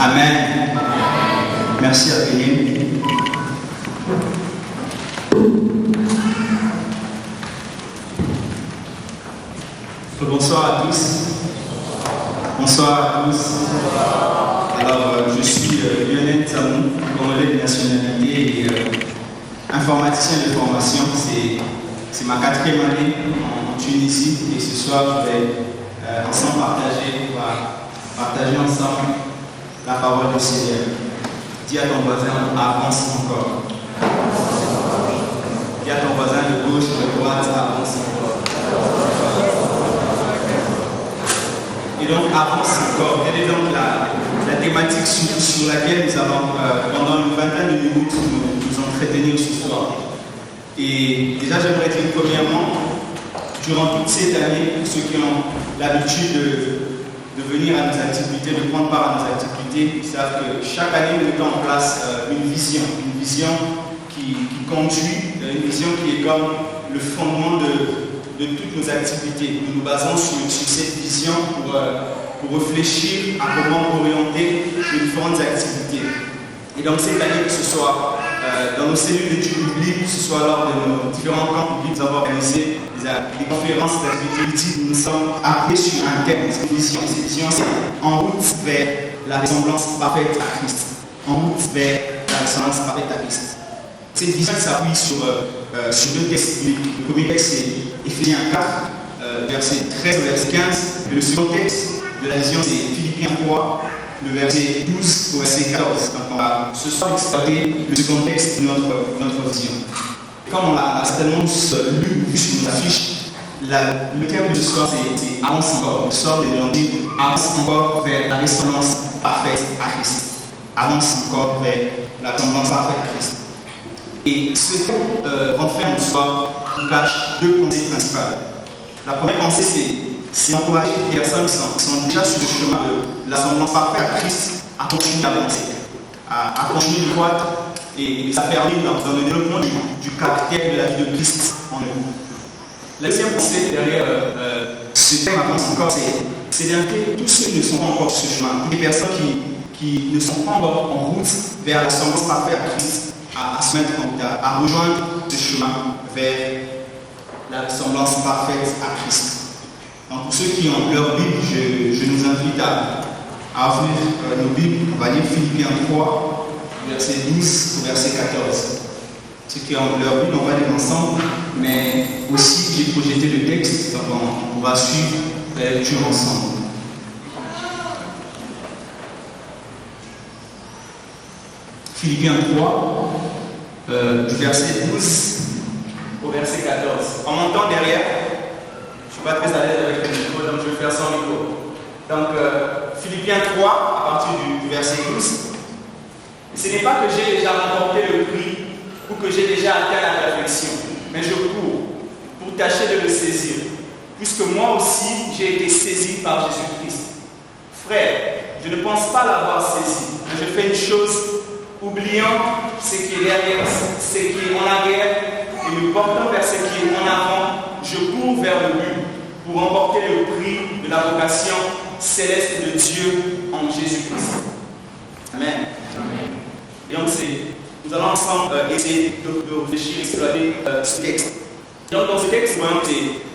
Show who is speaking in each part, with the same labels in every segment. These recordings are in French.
Speaker 1: Amen. Merci à venir. Bonsoir à tous. Bonsoir à tous. Alors, je suis Lionel Tamou, congolais de nationalité et informaticien de formation. C'est ma 4e année en Tunisie et ce soir, je vais ensemble partager ensemble la parole du Seigneur. Dis à ton voisin, avance encore. Dis à ton voisin de gauche, de droite, avance encore. Et donc, avance encore. Quelle est donc la thématique sur laquelle nous allons, pendant une vingtaine de minutes, nous entretenir ce soir. Et déjà, j'aimerais dire premièrement, durant toute cette année, pour ceux qui ont l'habitude de venir à nos activités, de prendre part à nos activités, ils savent que chaque année, nous mettons en place une vision qui conduit, une vision qui est comme le fondement de toutes nos activités. Nous nous basons sur cette vision pour réfléchir à comment orienter les différentes activités. Et donc cette année, que ce soit dans nos cellules d'études bibliques, que ce soit lors de nos différents camps publics, nous avons organisé des conférences d'activités. Nous nous sommes appuyés sur un thème, cette vision. Cette vision, c'est en route vers la ressemblance parfaite à Christ. En route vers la ressemblance parfaite à Christ. Cette vision s'appuie sur 2 textes bibliques. Le premier texte, c'est Éphésiens 4, verset 13 au verset 15. Et le second texte de la vision, c'est Philippiens 3, le verset 12 au verset 14. Donc on va ce soir explorer le second texte de notre vision. Comme on l'a certainement vu sur nos affiches, le thème de ce soir, c'est avance encore. Le soir, de dire avance encore vers la ressemblance parfaite à Christ. Avance encore vers la ressemblance parfaite à Christ. Et ce thème renferme ce soir cache 2 pensées principales. La première pensée, c'est d'encourager les personnes qui sont déjà sur le chemin de l'assemblage parfait à Christ à continuer d'avancer, à continuer de croître et ça permet dans le développement du caractère de la vie de Christ en eux. La deuxième pensée derrière ce thème avance encore, c'est d'inviter tous ceux qui ne sont pas encore sur ce chemin, les personnes qui ne sont pas encore en route vers l'assemblage parfait à Christ, à se mettre en route, à rejoindre ce chemin vers la ressemblance parfaite à Christ. Donc pour ceux qui ont leur Bible, je nous invite à ouvrir nos Bibles. On va lire Philippiens 3, verset 12 au verset 14. Ceux qui ont leur Bible, on va lire ensemble, mais aussi j'ai projeté le texte, donc on va suivre la lecture ensemble. Philippiens 3, du verset 12 au verset 14. En montant derrière, je ne suis pas très à l'aise avec le micro, donc je vais faire sans micro. Donc, Philippiens 3, à partir du verset 12. Ce n'est pas que j'ai déjà remporté le prix ou que j'ai déjà atteint la perfection, mais je cours pour tâcher de le saisir, puisque moi aussi j'ai été saisi par Jésus-Christ. Frère, je ne pense pas l'avoir saisi, mais je fais une chose, oubliant ce qui est derrière, ce qui est en arrière, et me portant vers ce qui est en avant, je cours vers le but pour remporter le prix de la vocation céleste de Dieu en Jésus-Christ. Amen. Amen. Et donc nous allons ensemble essayer de réfléchir, explorer ce texte. Donc dans ce texte, voyons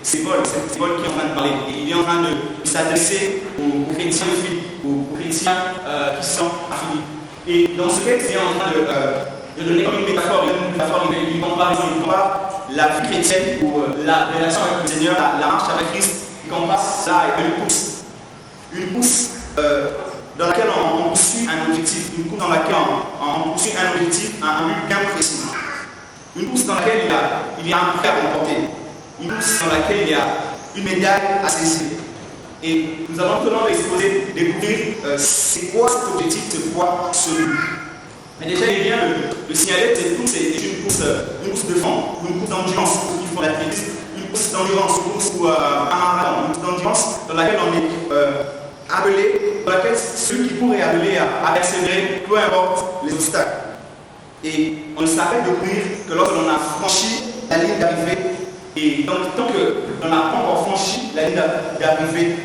Speaker 1: c'est Paul qui est en train de parler. Et il est en train de s'adresser aux chrétiens de Philippe, aux chrétiens qui sont à Philippe. Et dans ce texte, il est en train de donner comme une métaphore, il compare la vie chrétienne ou la relation avec le Seigneur, la marche avec Christ, il compare ça avec une course dans laquelle on poursuit un objectif, une course dans laquelle on poursuit un objectif, un but bien précis. Une course dans laquelle il y a un prix à remporter, une course dans laquelle il y a une médaille à saisir. Et nous allons tout le monde découvrir c'est quoi cet objectif, c'est quoi ce but. Mais déjà, il vient de signaler que cette course est une course de fond, une course d'endurance, pour ceux qui font l'athlétisme, une course d'endurance, une course ou un marathon, une course d'endurance dans laquelle on est appelé, dans laquelle celui qui pourrait appeler à persévérer, peu importe les obstacles. Et on s'arrête de courir que lorsque l'on a franchi la ligne d'arrivée, et donc tant qu'on n'a pas encore franchi la ligne d'arrivée,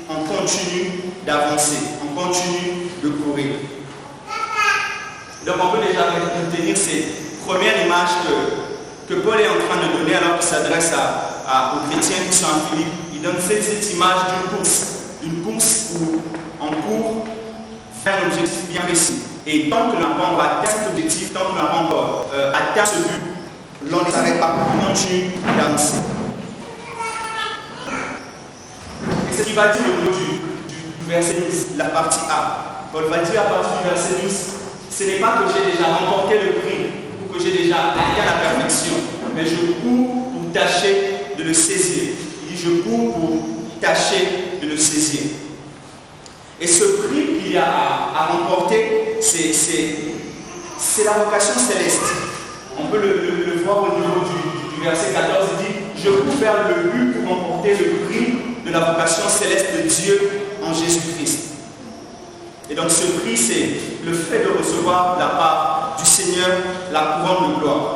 Speaker 1: on continue d'avancer, on continue de courir. Donc on peut déjà retenir ces premières images que Paul est en train de donner alors qu'il s'adresse aux chrétiens qui sont à Philippe. Il donne cette image d'une course où on court vers un objectif bien précis. Et tant que l'on n'a pas encore atteint cet objectif, tant que l'on n'a pas encore atteint ce but, l'on ne s'arrête pas, on continue d'avancer. Et c'est ce qu'il va dire au niveau du verset 12, la partie A. Paul va dire à partir du verset 12, ce n'est pas que j'ai déjà remporté le prix ou que j'ai déjà atteint la perfection, mais je cours pour tâcher de le saisir. Il dit je cours pour tâcher de le saisir. Et ce prix qu'il y a à remporter, c'est la vocation céleste. On peut le voir au niveau du verset 14, il dit je cours vers le but pour remporter le prix de la vocation céleste de Dieu en Jésus-Christ. Et donc ce prix, c'est le fait de recevoir de la part du Seigneur la couronne de gloire.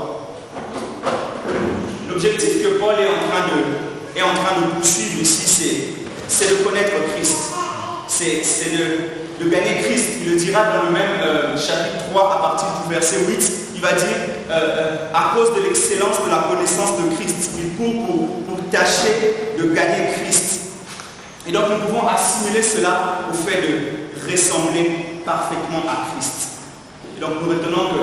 Speaker 1: L'objectif que Paul est en train de poursuivre ici, c'est de connaître Christ. C'est de gagner Christ. Il le dira dans le même chapitre 3 à partir du verset 8. Il va dire, à cause de l'excellence de la connaissance de Christ, il court pour tâcher de gagner Christ. Et donc nous pouvons assimiler cela au fait de ressembler parfaitement à Christ. Et donc nous retenons que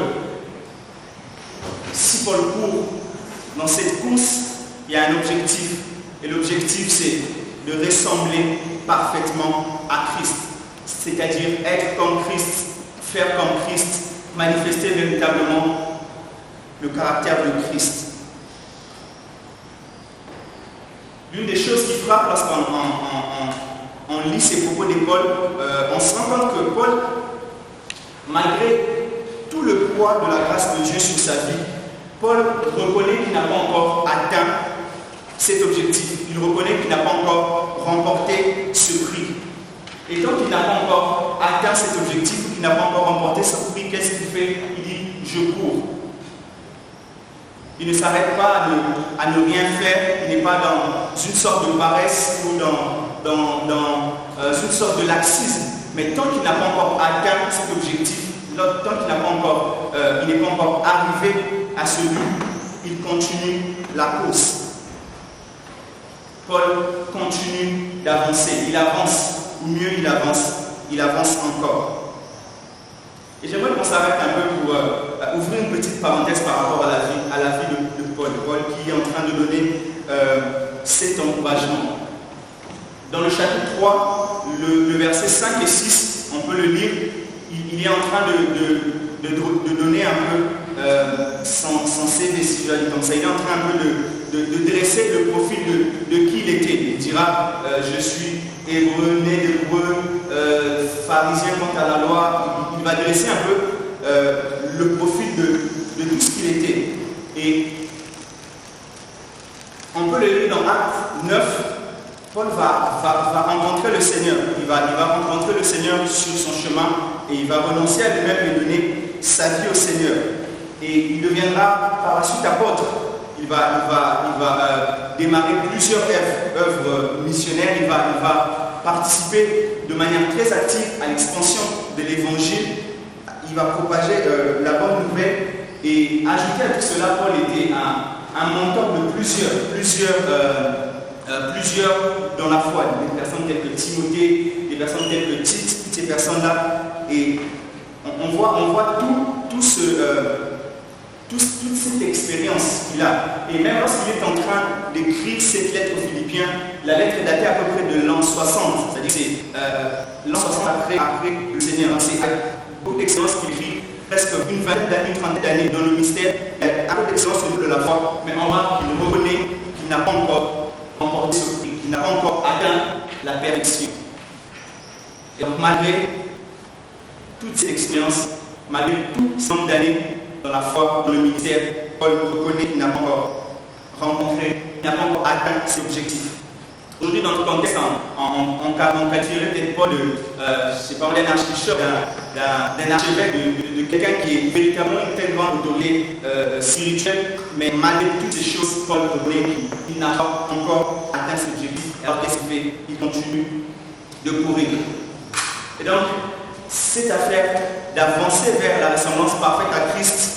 Speaker 1: si Paul court dans cette course, il y a un objectif. Et l'objectif, c'est de ressembler parfaitement à Christ. C'est-à-dire être comme Christ, faire comme Christ, manifester véritablement le caractère de Christ. L'une des choses qui frappe lorsqu'on lit ces propos de Paul, on se rend compte que Paul, malgré tout le poids de la grâce de Dieu sur sa vie, Paul reconnaît qu'il n'a pas encore atteint cet objectif. Il reconnaît qu'il n'a pas encore remporté ce prix. Et donc il n'a pas encore atteint cet objectif, qu'il n'a pas encore remporté ce prix, qu'est-ce qu'il fait? Il dit « je cours ». Il ne s'arrête pas à ne rien faire, il n'est pas dans une sorte de paresse ou dans une sorte de laxisme. Mais tant qu'il n'a pas encore atteint cet objectif, tant qu'il n'a pas encore, il n'est pas encore arrivé à ce but, il continue la course. Paul continue d'avancer, il avance, ou mieux il avance encore. Et j'aimerais qu'on s'arrête un peu pour ouvrir une petite parenthèse par rapport à la vie de Paul. Paul qui est en train de donner cet encouragement. Dans le chapitre 3, le verset 5 et 6, on peut le lire, il est en train de donner un peu son CV, si je dois dire comme ça. Il est en train un peu de dresser le profil de qui il était. Il dira je suis hébreu, né d'hébreu, pharisien quant à la loi. Il va dresser un peu le profil de tout ce qu'il était. Et on peut le lire dans Actes 9. Paul va rencontrer le Seigneur. Il va rencontrer le Seigneur sur son chemin et il va renoncer à lui-même et donner sa vie au Seigneur. Et il deviendra par la suite apôtre. Il va démarrer plusieurs œuvres missionnaires. Il va participer de manière très active à l'expansion de l'évangile. Il va propager la bonne nouvelle. Et ajouter à tout cela, Paul était un mentor de plusieurs dans la foi. Des personnes telles que Timothée, des personnes telles que Tite, toutes ces personnes-là. Et on voit toute cette expérience qu'il a. Et même lorsqu'il est en train d'écrire cette lettre aux Philippiens, la lettre est datée à peu près de l'an 60. C'est-à-dire que c'est l'an 60 après le Seigneur. C'est beaucoup d'expérience qu'il écrit, presque une vingtaine d'années, une trentaine d'années dans le ministère. Il y a un peu d'expérience au niveau de la foi, mais on voit qu'il reconnaît qu'il n'a pas encore remporté ce prix, qu'il n'a pas encore atteint la perfection. Et donc malgré toute cette expérience, malgré tout ce nombre d'années dans la foi, dans le ministère, Paul reconnaît qu'il n'a pas encore rencontré, qu'il n'a pas encore atteint ses objectifs. Aujourd'hui, dans le contexte, on qualifierait peut-être Paul d'un archbishop, d'un archevêque, de quelqu'un qui est véritablement une telle grande autorité spirituelle, mais malgré toutes ces choses, Paul reconnaît qu'il n'a pas encore atteint ses objectifs. Alors qu'est-ce qu'il fait? Il continue de courir. Et donc, cette affaire d'avancer vers la ressemblance parfaite à Christ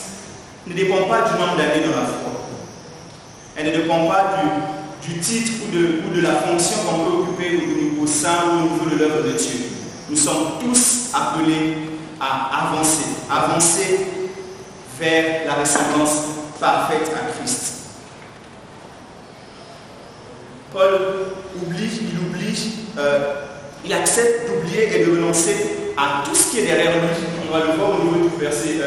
Speaker 1: ne dépend pas du nombre d'années dans la foi. Elle ne dépend pas du titre ou de la fonction qu'on peut occuper au sein ou au niveau de l'œuvre de Dieu. Nous sommes tous appelés à avancer vers la ressemblance parfaite à Christ. Paul il accepte d'oublier et de renoncer à tout ce qui est derrière lui. On va le voir au niveau du verset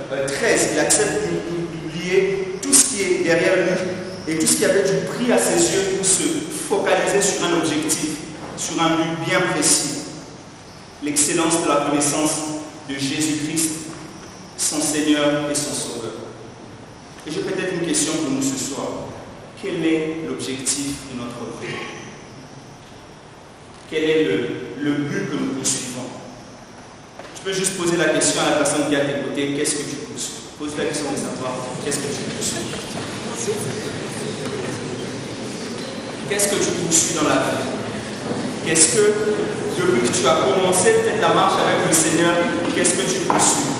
Speaker 1: 13. Il accepte d'oublier tout ce qui est derrière lui et tout ce qui avait du prix à ses yeux pour se focaliser sur un objectif, sur un but bien précis. L'excellence de la connaissance de Jésus-Christ, son Seigneur et son Sauveur. Et j'ai peut-être une question pour nous ce soir. Quel est l'objectif de notre vie? Quel est le but que nous poursuivons? Tu peux juste poser la question à la personne qui est à tes côtés. Qu'est-ce que tu poursuis? Pose la question de savoir qu'est-ce que tu poursuis. Qu'est-ce que tu poursuis dans la vie? Qu'est-ce que, depuis que tu as commencé peut-être la marche avec le Seigneur, qu'est-ce que tu poursuis?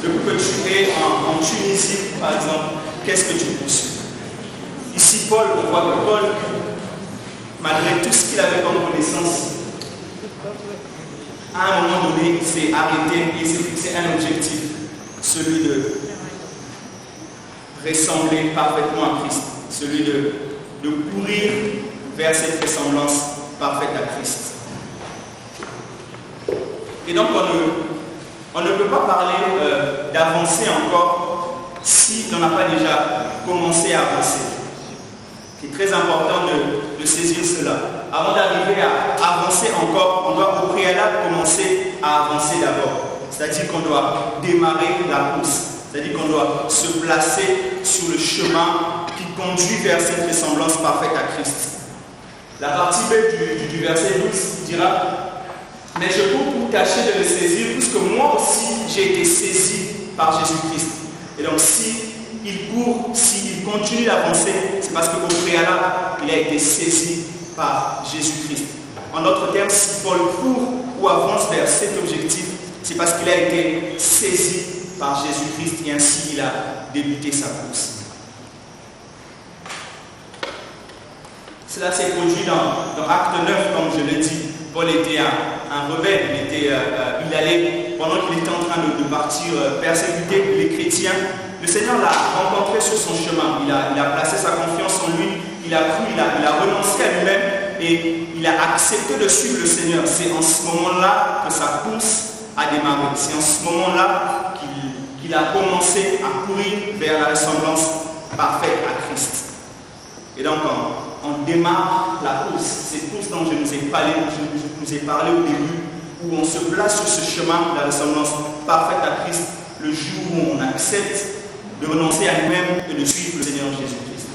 Speaker 1: Depuis que tu es en Tunisie, par exemple, qu'est-ce que tu poursuis? Ici, Paul, on voit que Paul, malgré tout ce qu'il avait comme connaissance, à un moment donné, il s'est arrêté et il s'est fixé un objectif, celui de ressembler parfaitement à Christ, celui de courir vers cette ressemblance parfaite à Christ. Et donc, on ne peut pas parler d'avancer encore si on n'a pas déjà commencé à avancer. C'est très important de saisir cela. Avant d'arriver à avancer encore, on doit au préalable commencer à avancer d'abord. C'est-à-dire qu'on doit démarrer la course. C'est-à-dire qu'on doit se placer sur le chemin qui conduit vers cette ressemblance parfaite à Christ. La partie B du verset 12 dira: mais je cours pour tâcher de le saisir, puisque moi aussi j'ai été saisi par Jésus-Christ. Et donc s'il court, s'il continue d'avancer, c'est parce qu'au préalable, il a été saisi par Jésus-Christ. En d'autres termes, si Paul court ou avance vers cet objectif, c'est parce qu'il a été saisi par Jésus-Christ et ainsi il a débuté sa course. Cela s'est produit dans Acte 9, comme je l'ai dit. Paul était un rebelle, il allait, pendant qu'il était en train de partir persécuter les chrétiens, le Seigneur l'a rencontré sur son chemin. Il a placé sa confiance en lui, il a cru, il a renoncé à lui-même et il a accepté de suivre le Seigneur. C'est en ce moment-là que sa course a démarré. C'est en ce moment-là qu'il a commencé à courir vers la ressemblance parfaite à Christ. Et donc, on démarre la course, cette course dont je vous ai parlé au début, où on se place sur ce chemin de la ressemblance parfaite à Christ, le jour où on accepte de renoncer à nous-mêmes et de suivre le Seigneur Jésus-Christ.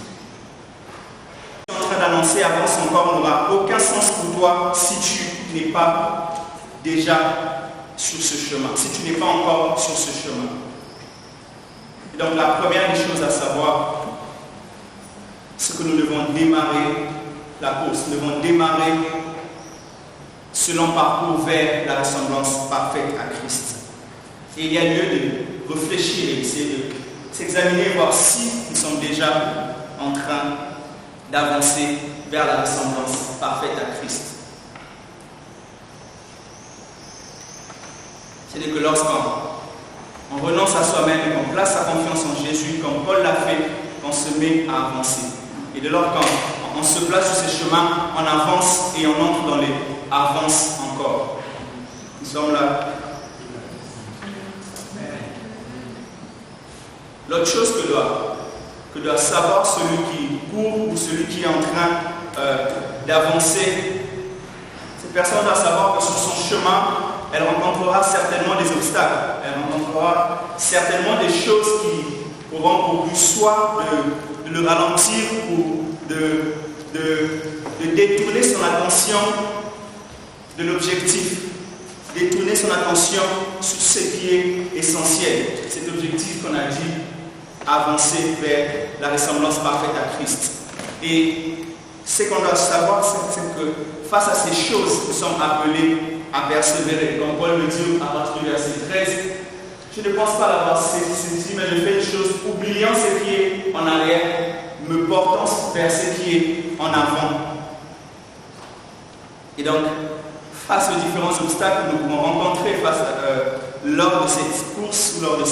Speaker 1: Je suis en train d'annoncer, avance encore, n'aura aucun sens pour toi si tu n'es pas déjà sur ce chemin, si tu n'es pas encore sur ce chemin. Et donc la première des choses à savoir, c'est que nous devons démarrer la course, nous devons démarrer ce long parcours vers la ressemblance parfaite à Christ. Et il y a lieu de réfléchir et de s'examiner, voir si nous sommes déjà en train d'avancer vers la ressemblance parfaite à Christ. C'est-à-dire que lorsqu'on renonce à soi-même et qu'on place sa confiance en Jésus, comme Paul l'a fait, on se met à avancer. Et dès lors qu'on se place sur ces chemins, on avance et on entre dans les avance encore. Nous sommes là. L'autre chose que doit savoir celui qui court ou celui qui est en train d'avancer, cette personne doit savoir que sur son chemin, elle rencontrera certainement des obstacles. Elle rencontrera certainement des choses qui auront pour but soit de le ralentir ou de détourner son attention de l'objectif, détourner son attention sur ce qui est essentiel. Cet objectif qu'on a dit, avancer vers la ressemblance parfaite à Christ. Et Ce qu'on doit savoir, c'est que face à ces choses, nous sommes appelés à persévérer. Comme Paul le dit à partir du verset 13, je ne pense pas l'avoir saisi, mais je fais une chose, oubliant ce qui est en arrière, me portant vers ce qui est en avant. Et donc, face aux différents obstacles que nous pouvons rencontrer lors de cette course ou lors de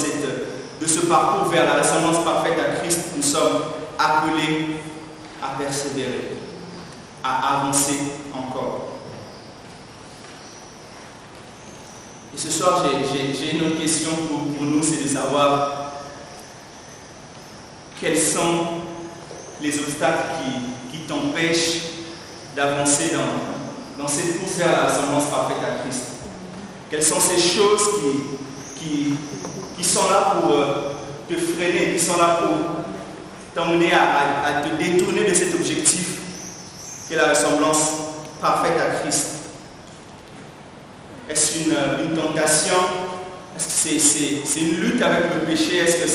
Speaker 1: ce parcours vers la ressemblance parfaite à Christ, nous sommes appelés à persévérer, à avancer encore. Et ce soir, j'ai une autre question pour nous, c'est de savoir quels sont les obstacles qui t'empêchent d'avancer dans cette course vers la ressemblance parfaite à Christ. Quelles sont ces choses qui sont là pour te freiner, qui sont là pour t'emmener à te détourner de cet objectif qui est la ressemblance parfaite à Christ? Est-ce une tentation? Est-ce que c'est une lutte avec le péché? Est-ce que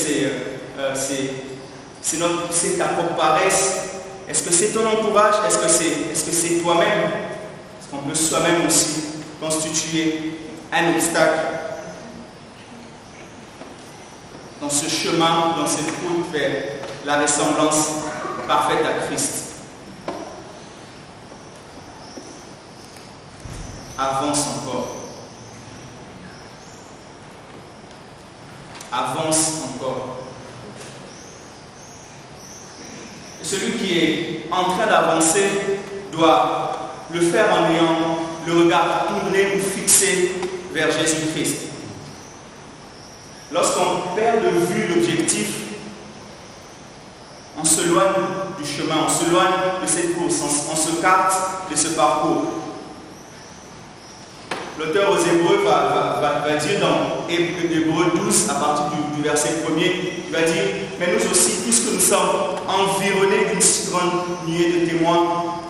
Speaker 1: c'est ta propre paresse? Est-ce que c'est ton entourage? Est-ce que c'est toi-même? Est-ce qu'on peut soi-même aussi constituer un obstacle dans ce chemin, dans cette route vers la ressemblance parfaite à Christ? Avance encore. Avance encore. Et celui qui est en train d'avancer doit le faire en ayant le regard tourné ou fixé vers Jésus-Christ. Lorsqu'on perd de vue l'objectif, on s'éloigne du chemin, on s'éloigne de cette course, on se carte de ce parcours. L'auteur aux Hébreux va dire dans Hébreux 12, à partir du verset 1er, il va dire: mais nous aussi, puisque nous sommes environnés d'une si grande nuée de témoins,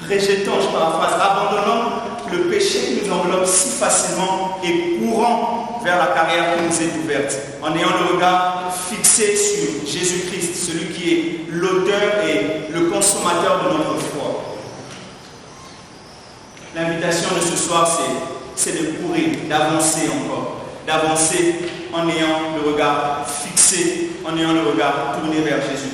Speaker 1: rejetons, je paraphrase, abandonnons le péché qui nous enveloppe si facilement et courant vers la carrière qui nous est ouverte, en ayant le regard fixé sur Jésus-Christ, celui qui est l'auteur et le consommateur de notre foi. L'invitation de ce soir, c'est de courir, d'avancer encore, d'avancer en ayant le regard fixé, en ayant le regard tourné vers Jésus.